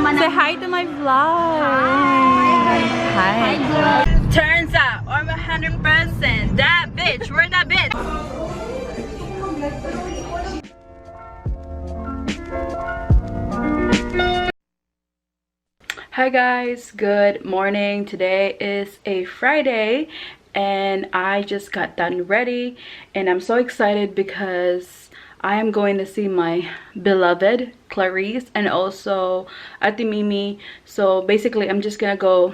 Say hi to my vlog. Hi. Turns out I'm 100% that bitch. We're that bitch. Hi guys, good morning. Today is a Friday and I just got done ready and I'm so excited because I am going to see my beloved Clarice and also Ate Mimi. So basically I'm just gonna go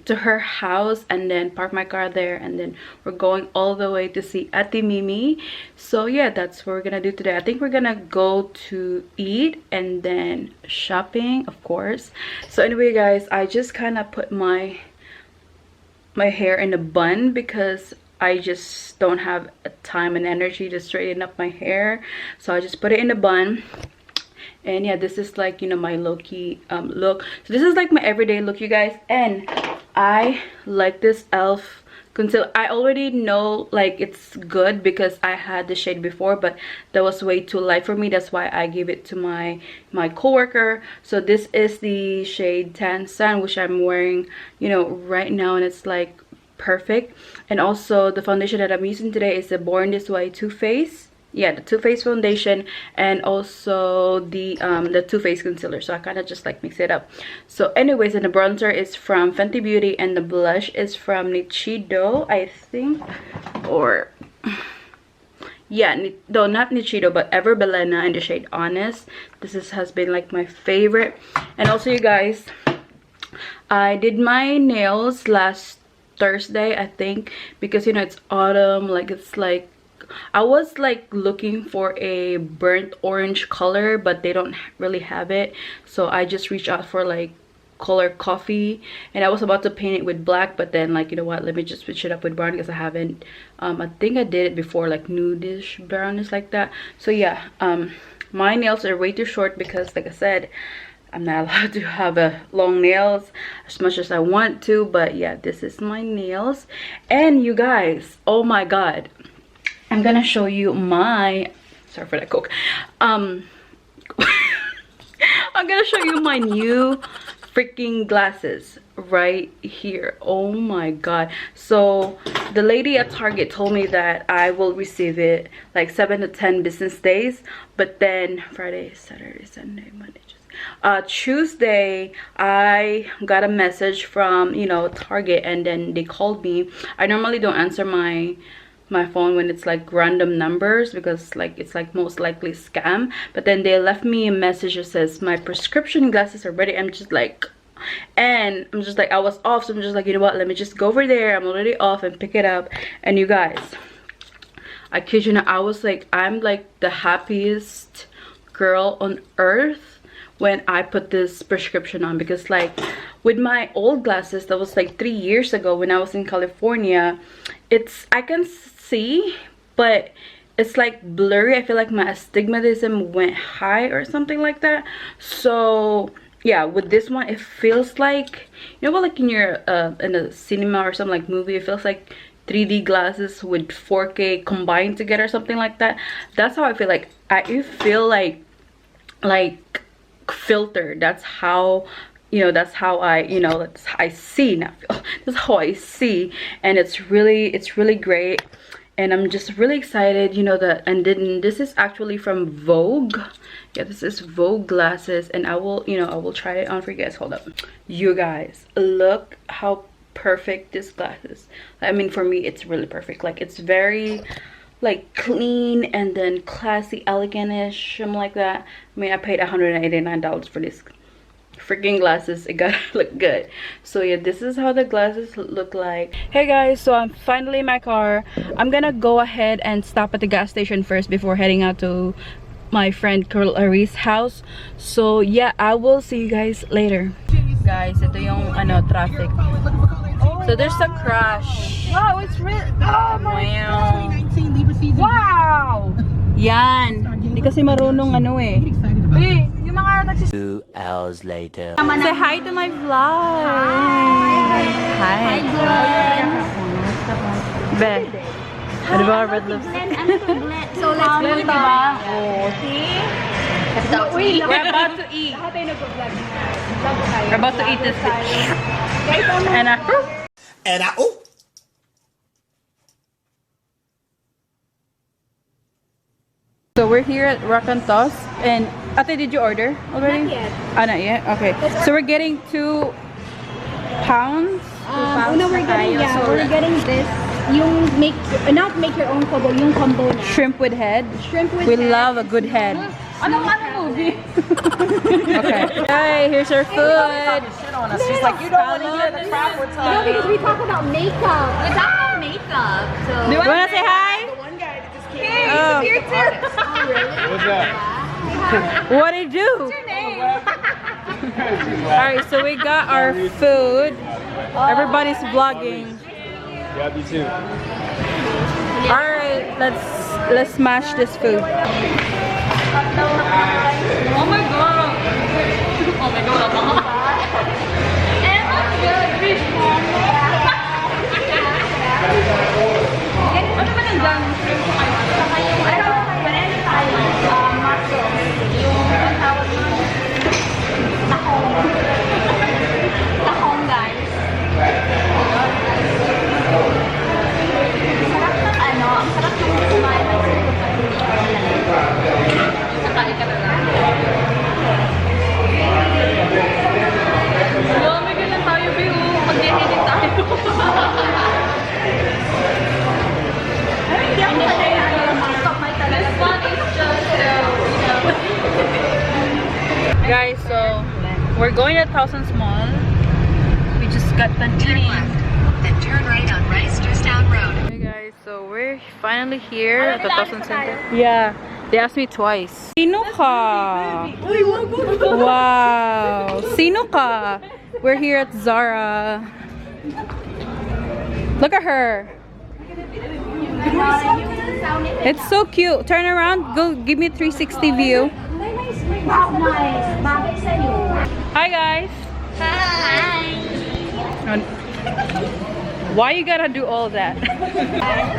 to her house and then park my car there, and then we're going all the way to see Ate Mimi. So yeah, that's what we're gonna do today. I think we're gonna go to eat and then shopping, of course. So anyway guys, I just kind of put my hair in a bun because I just don't have time and energy to straighten up my hair, so I just put it in a bun. And yeah, this is like, you know, my low-key look. So this is like my everyday look, you guys. And I like this elf concealer. I already know like it's good because I had the shade before, but that was way too light for me. That's why I gave it to my coworker. So this is the shade Tan San, which I'm wearing, you know, right now, and it's like perfect. And also the foundation that I'm using today is the Born This Way Too Faced. Yeah, the Too Faced foundation, and also the Too Faced concealer. So I kind of just like mix it up. So anyways, and the bronzer is from Fenty Beauty and the blush is from Nichido, I think, or yeah, no, not Nichido, but Ever Belena in the shade Honest. Has been like my favorite. And also you guys, I did my nails last Thursday, I think, because you know it's autumn. Like it's like I was like looking for a burnt orange color, but they don't really have it, so I just reached out for like color coffee, and I was about to paint it with black, but then like, you know what, let me just switch it up with brown because I haven't I think I did it before, like nudish brownish like that. So yeah, my nails are way too short because like I said, I'm not allowed to have a long nails as much as I want to. But yeah, this is my nails. And you guys, oh my god, I'm gonna show you my, sorry for that coke, I'm gonna show you my new freaking glasses right here. Oh my god. So the lady at Target told me that I will receive it like 7 to 10 business days, but then Friday, Saturday, Sunday, Monday, Tuesday I got a message from, you know, Target, and then they called me. I normally don't answer my phone when it's like random numbers because like it's like most likely scam, but then they left me a message that says my prescription glasses are ready. I'm just like, and I'm just like, I was off, so I'm just like, you know what, let me just go over there, I'm already off, and pick it up. And you guys, I kid you not, I was like, I'm like the happiest girl on earth when I put this prescription on, because like with my old glasses that was like 3 years ago when I was in California, I can see, but it's like blurry. I feel like my astigmatism went high or something like that. So yeah, with this one it feels like, you know what, like in your in a cinema or something, like movie, it feels like 3D glasses with 4K combined together or something like that. That's how I feel. Like I feel like filtered. That's how, you know, that's how I, you know, that's how I see, not feel, that's how I see. And it's really great, and I'm just really excited, you know, that. And then this is actually from Vogue. Yeah, this is Vogue glasses, and I will, you know, I will try it on for you guys. Hold up, you guys, look how perfect this glass is. I mean, for me it's really perfect. Like it's very like clean and then classy, elegant-ish, something like that. I mean, I paid $189 for this freaking glasses. It gotta look good. So yeah, this is how the glasses look like. Hey guys, so I'm finally in my car. I'm gonna go ahead and stop at the gas station first before heading out to my friend Clarice's house. So yeah, I will see you guys later. Guys, ito yung traffic. So there's a crash. Wow, it's real. Oh my Wow. God. Wow! Yan. Hindi kasi marunong eh. Hey, yung mga 2 hours later. Say hi to my vlog. Hi. Be. Ano ba red lipstick? So let's blend, diba? Oh, see? We're about to eat. Lahat tayo nag-vlog na. We're about to eat this bitch. And Oh. so we're here at Rakantos, and Ate, did you order already? Not yet. Not yet? Okay. So we're getting 2 pounds. Una, we're getting this. Yung not make your own combo, yung combo na. Shrimp with head. Shrimp with We head. love a good head. Anong movie? Okay. Hey, here's our food. She's like, you don't want to hear the crap we're No, talking. because we talk about makeup. We talk about makeup, so... You wanna say hi? One guy that just came. Oh. Here too. What's that? What did you do? Alright, so we got our food. Everybody's vlogging. Yeah, me too. Alright, let's smash this food. Oh my god! Oh my god, it looks good! Ano ba nandyan? Saka yung, ano tayo? Mushroom. Yung tawag mo. Tahong. Tahong, guys. Sarap ng ano, ang sarap ng kumain ng seafood na hindi ko nakain ka na lang. Dami ka lang tayo, Bill. Mag-editing tayo. Ay, hindi ako sanay na stop my talaga. This one is just, Guys, so we're going to Thousands Mall. We just got done eating. Then turn right on Reisterstown Road. Hey guys, so we're finally here at the Thousand Center. Yeah, they asked me twice. Sino ka? Wow, sino ka? We're here at Zara. Look at her. It's so cute. Turn around. Go give me 360 view. Wow, nice. Bagay sa'yo. Hi guys. Hi! Why you gotta do all that?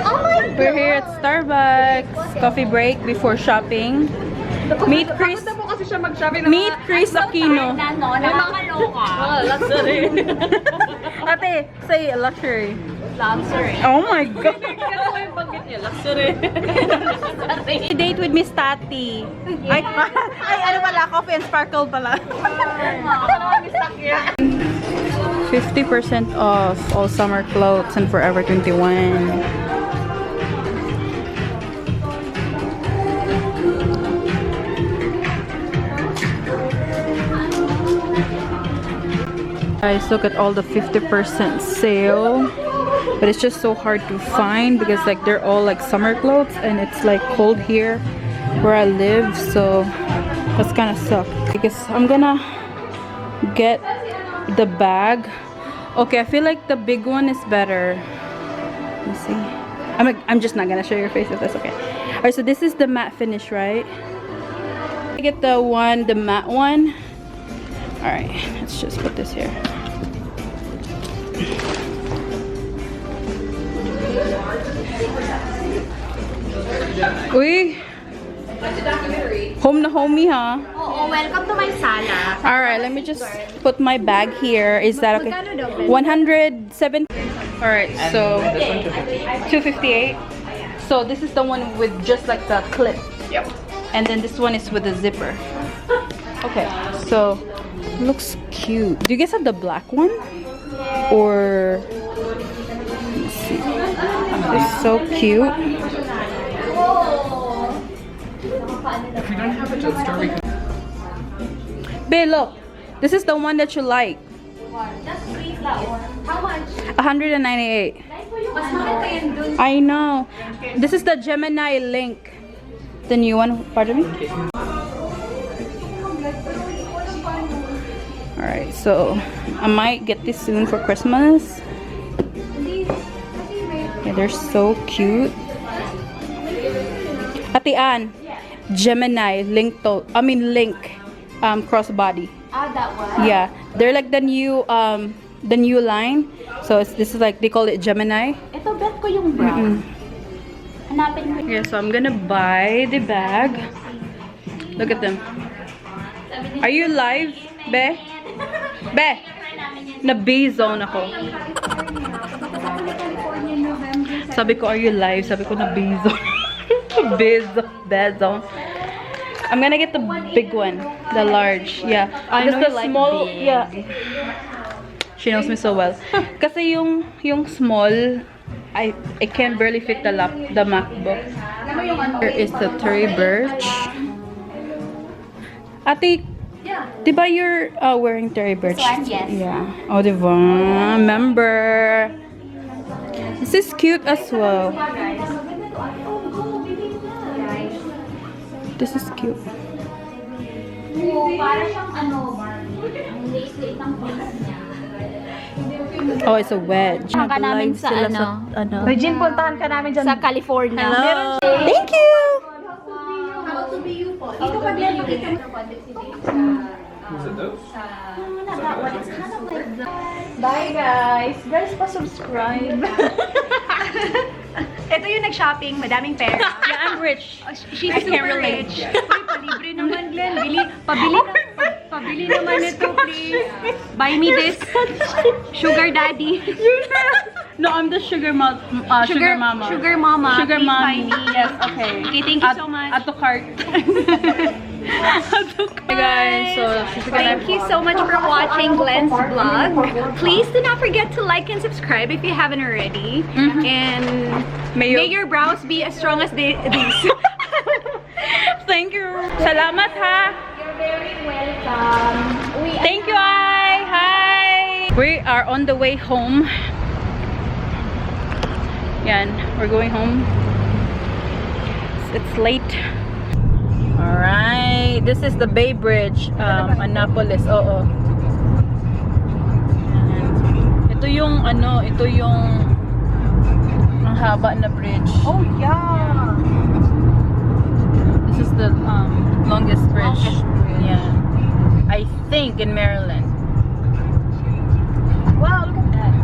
Oh my We're here at Starbucks. Coffee break before shopping. Meet Chris. Meet Chris Aquino. Ano, nakakaloka. Luxury. Ate, say luxury. Luxury. Oh my god. Date with Miss Tati. Ay, ano pala? Coffee and sparkle pala. 50% off all summer clothes and Forever 21. Guys, look at all the 50% sale. But it's just so hard to find because like they're all like summer clothes and it's like cold here where I live, so that's kind of suck. Because I'm gonna get the bag. Okay, I feel like the big one is better. Let me see. I'm just not gonna show your face if that's okay. Alright, so this is the matte finish, right? I get the matte one. Alright, let's just put this here. Uy! Home na homey, ha? Oo, welcome to my sala. Alright, let me just put my bag here. Is that okay? 107. Alright, so 258. So this is the one with just like the clip. Yep. And then this one is with the zipper. Okay, so looks cute. Do you guys have the black one? Or let's see. It's so cute. If we don't have it, just start. Babe, look. This is the one that you like. Just sweet that one. How much? 198. Mas mahal pa yan dun. I know. This is the Gemini Link. The new one. Pardon me? Alright, so I might get this soon for Christmas. Yeah, they're so cute. Ate Ann, Gemini Link crossbody. Ah, that one? Yeah, they're like the new line. So this is like they call it Gemini. Ito, bet ko yung brown. Hanapin mo. Yeah, so I'm gonna buy the bag. Look at them. Are you live, Be? Be! Na B-zone ako. Sabi ko, are you live? Sabi ko na B-zone. B-zone. I'm gonna get the big one. The large. Yeah. I know the you like small, big. yeah. She knows me so well. Kasi yung small, I can barely fit the MacBook. Here is the Tory Burch. Ate, diba you're wearing Tory Burch? Yes. Yeah. Oh, diba? Member. This is cute as well. This is cute. Para siyang ano, ang late-late ng face niya. Oh, it's a wedge. Puntahan ka namin sa ano. Regine, puntahan ka namin dyan. Sa California. Hello. Thank you. Ito pa din yung Was it those? Bye guys! Guys, pa-subscribe! Ito yung nag-shopping, madaming pera. Yeah, I'm rich. She's I can't super relate. rich. Uy, palibre naman, Glenn. Pabili naman ito, please. Buy me this. Sugar daddy. No, I'm the sugar mama. Sugar mama. Sugar mama. Sugar Please buy mommy. me. Yes, okay. Okay, thank you so much. Add to cart. Hey guys, so she's gonna... Thank you so much for watching Glenn's vlog. Please do not forget to like and subscribe if you haven't already. And may your brows be as strong as these. Thank you. Salamat ha. You're very welcome. Thank you, Ai. Hi. We are on the way home. Yan, we're going home. It's late. Alright, this is the Bay Bridge, Annapolis. Oo. Ito yung ano, ito yung ang haba na bridge. Oh, yeah. This is the longest bridge. Yeah. I think in Maryland. Wow, look at that.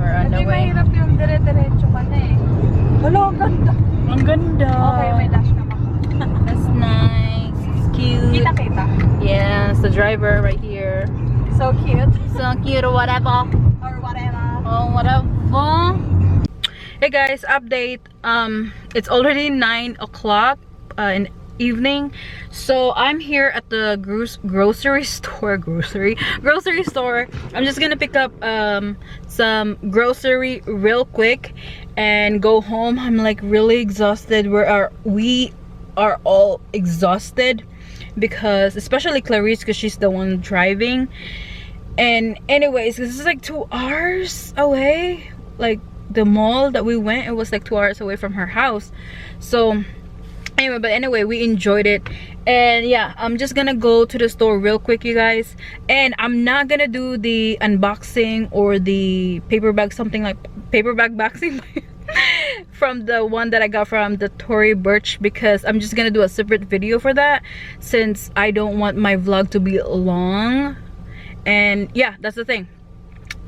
We're on the way. Mahirap yung dire-diretso ka na eh. Hello, ang ganda. Ang ganda. Okay, may dash na ako. That's nice. It's cute. Kita-kita. Yes, the driver right here. So cute. So cute or whatever. Or whatever. Oh, whatever. Hey guys, update. It's already 9 o'clock in evening. So I'm here at the grocery store. Grocery store. I'm just gonna pick up some grocery real quick and go home. I'm like really exhausted. We are all exhausted because especially Clarice, because she's the one driving. And anyways, this is like 2 hours away. Like the mall that we went, it was like 2 hours away from her house. So anyway, we enjoyed it. And yeah, I'm just gonna go to the store real quick, you guys. And I'm not gonna do the unboxing or the paper bag, something like paper bag boxing from the one that I got from the Tory Burch, because I'm just gonna do a separate video for that, since I don't want my vlog to be long. And yeah, that's the thing,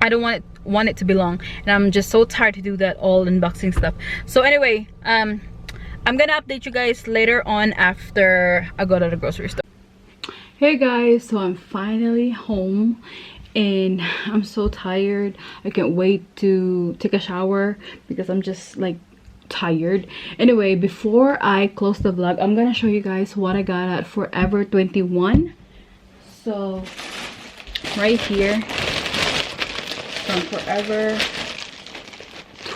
I don't want it to be long, and I'm just so tired to do that all unboxing stuff. So anyway, I'm gonna update you guys later on after I go to the grocery store. Hey guys, so I'm finally home and I'm so tired. I can't wait to take a shower because I'm just like tired. Anyway, before I close the vlog, I'm gonna show you guys what I got at Forever 21. So right here from Forever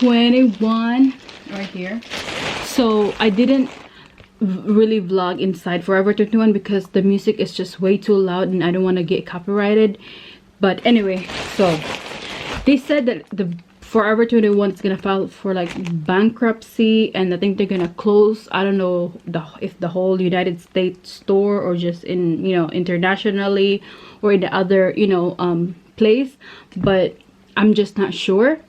21 right here. So I didn't really vlog inside Forever 21 because the music is just way too loud and I don't want to get copyrighted. But anyway, so they said that the Forever 21 is gonna file for like bankruptcy, and I think they're gonna close, I don't know if the whole United States store or just in, you know, internationally or in the other, you know, place, but I'm just not sure.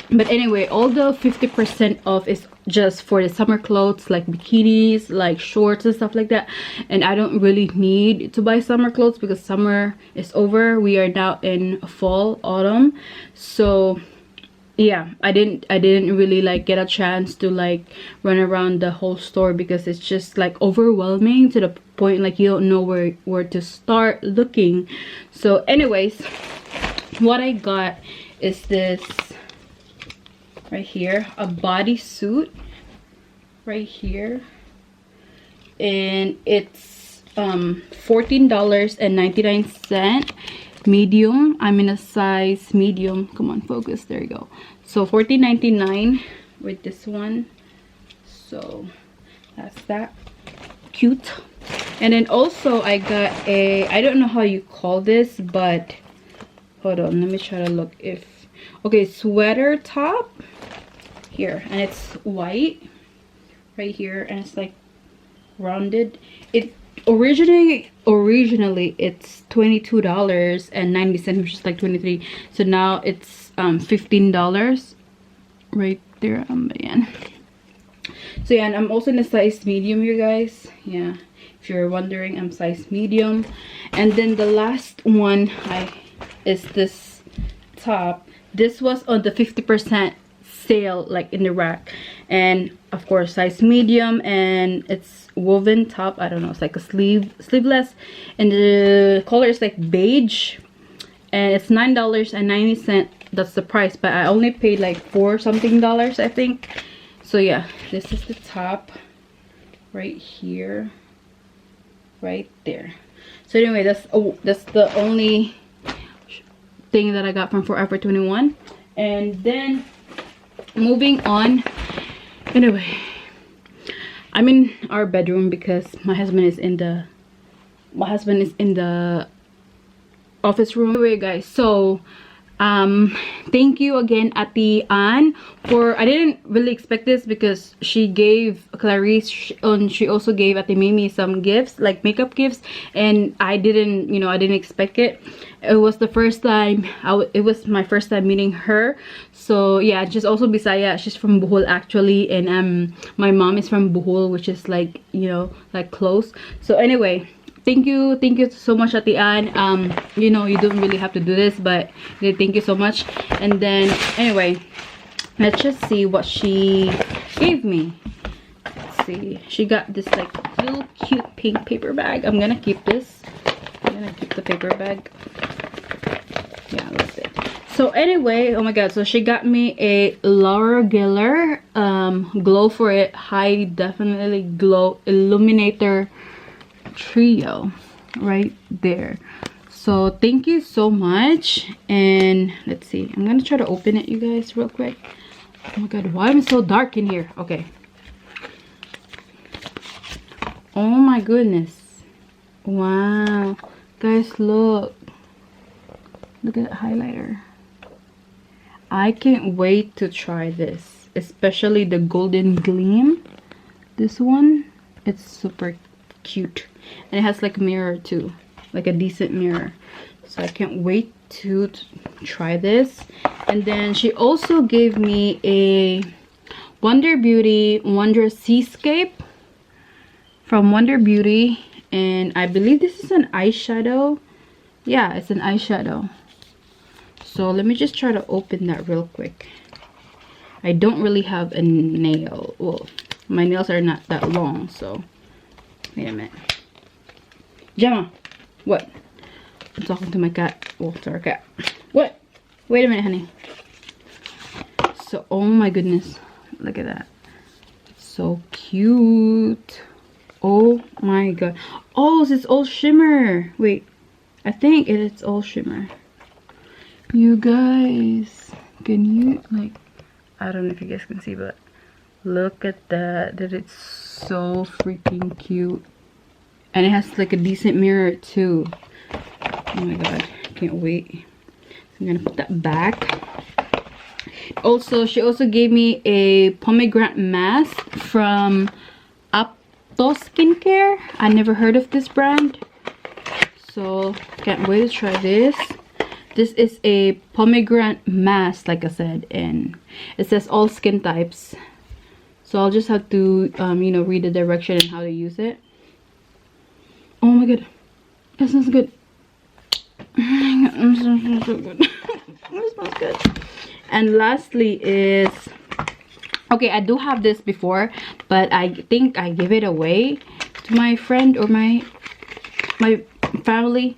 But anyway, all the 50% off is just for the summer clothes, like bikinis, like shorts and stuff like that. And I don't really need to buy summer clothes because summer is over. We are now in fall, autumn. So yeah, I didn't really like get a chance to like run around the whole store because it's just like overwhelming to the point like you don't know where to start looking. So anyways, what I got is this right here, a bodysuit right here, and it's $14.99, medium. I'm in a size medium. Come on, focus, there you go. So $14.99 with this one. So that's that, cute. And then also I got a, I don't know how you call this, but hold on, let me try to look if, okay, sweater top here, and it's white right here, and it's like rounded. It originally it's $22.90, which is like 23, so now it's $15 right there. Yeah. So yeah, and I'm also in a size medium, you guys. Yeah, if you're wondering, I'm size medium. And then the last one is this top. This was on the 50% sale, like in the rack, and of course size medium, and it's woven top. I don't know, it's like a sleeveless, and the color is like beige, and it's $9.90. That's the price, but I only paid like $4 something, I think. So yeah, this is the top right here, right there. So anyway, that's the only thing that I got from Forever 21. And then moving on, anyway, I'm in our bedroom because my husband is in the office room. Anyway guys, so thank you again Ate Ann for, I didn't really expect this because she gave Clarice and she also gave Ate Mimi some gifts, like makeup gifts, and I didn't, you know, I didn't expect it. It was the first time it was my first time meeting her. So yeah, she's also bisaya, she's from Bohol actually, and my mom is from Bohol, which is like, you know, like close. So anyway, thank you so much Ate Ann. You know, you don't really have to do this, but thank you so much. And then anyway, let's just see what she gave me. Let's see, she got this like little cute pink paper bag. I'm gonna keep this. I'm gonna keep the paper bag. Yeah, that's it. So anyway, oh my god, so she got me a Laura Geller glow for it high definitely glow illuminator trio right there. So thank you so much. And let's see, I'm gonna try to open it, you guys, real quick. Oh my god, why am it so dark in here? Okay, oh my goodness, wow guys, look at that highlighter. I can't wait to try this, especially the golden gleam. This one, it's super cute, and it has like a mirror too, like a decent mirror. So I can't wait to try this. And then she also gave me a Wonder Beauty Wonder Seascape from Wonder Beauty, and I believe this is an eyeshadow. Yeah, it's an eyeshadow. So let me just try to open that real quick. I don't really have a nail, well, my nails are not that long, so wait a minute. Gemma, what? I'm talking to my cat. Oh, to our cat. What? Wait a minute, honey. So, oh my goodness, look at that. So cute. Oh my god. Oh, it's all shimmer. Wait, I think it's all shimmer. You guys, can you, like, I don't know if you guys can see, but look at that. That it's so freaking cute. And it has like a decent mirror too. Oh my god, I can't wait. So I'm gonna put that back. Also, she also gave me a pomegranate mask from Apto Skincare. I never heard of this brand, so can't wait to try this. This is a pomegranate mask, like I said, and it says all skin types. So I'll just have to, you know, read the direction and how to use it. Oh my god, it smells good. It smells so good. It smells good. And lastly is, okay, I do have this before, but I think I give it away to my friend or my family.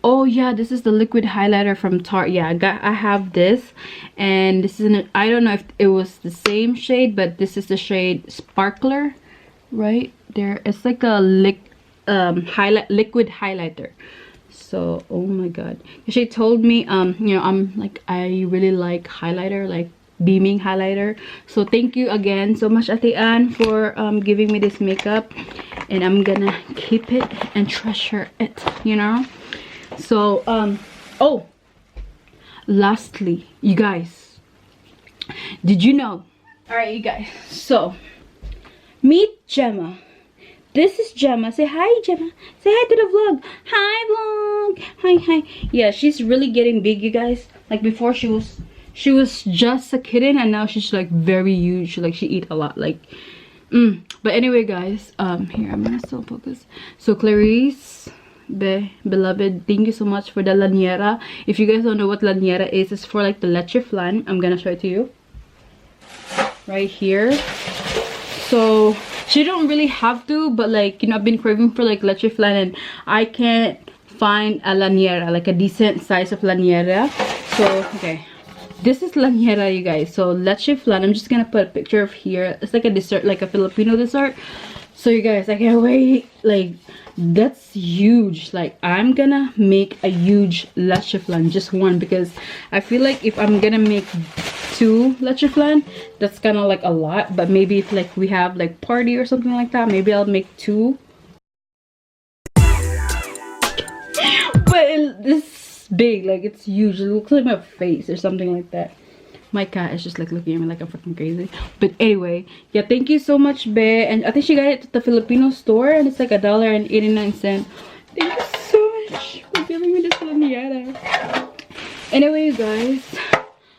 Oh yeah, this is the liquid highlighter from Tarte. Yeah, I have this, and this is I don't know if it was the same shade, but this is the shade Sparkler right there. It's like a liquid highlighter. So oh my god, she told me you know, I really like highlighter, like beaming highlighter. So thank you again so much, Ate Ann, for giving me this makeup, and I'm gonna keep it and treasure it, you know. So oh, lastly, you guys, did you know, all right you guys, so meet Gemma. This is Gemma. Say hi, Gemma. Say hi to the vlog. Hi vlog. Hi. Yeah, she's really getting big, you guys. Like before she was just a kitten, and now she's like very huge. Like she eat a lot, like but anyway guys, here I'm gonna still focus. So Clarice, beloved, thank you so much for the laniera. If you guys don't know what laniera is, it's for like the leche flan. I'm gonna show it to you right here. So she don't really have to, but like, you know, I've been craving for like leche flan, and I can't find a laniera, like a decent size of laniera. So okay, this is laniera, you guys. So leche flan, I'm just gonna put a picture of here. It's like a dessert, like a Filipino dessert. So you guys, I can't wait. Like that's huge. Like I'm gonna make a huge leche flan, just one, because I feel like if I'm gonna make 2 leche flan, that's kind of like a lot. But maybe if like we have like party or something like that, maybe I'll make 2. But this big, like it's huge. It looks like my face or something like that. My cat is just like looking at me like I'm fucking crazy. But anyway, yeah, thank you so much, Be. And I think she got it at the Filipino store, and it's like $1.89. Thank you so much for giving me this laniera. Anyway, you guys,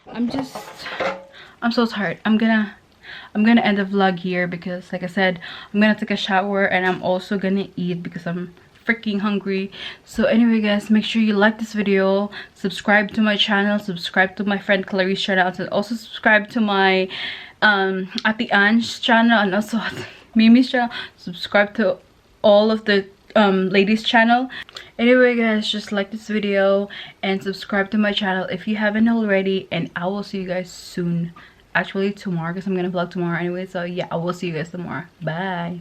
I'm so tired. I'm gonna end the vlog here because, like I said, I'm gonna take a shower, and I'm also gonna eat because I'm freaking hungry. So anyway guys, make sure you like this video, subscribe to my channel, subscribe to my friend Clarice channel, and also subscribe to my Ate Ann's channel, and also Mimi's channel. Subscribe to all of the ladies channel. Anyway guys, just like this video and subscribe to my channel if you haven't already, and I will see you guys soon, actually tomorrow, because I'm gonna vlog tomorrow anyway. So yeah, I will see you guys tomorrow. Bye.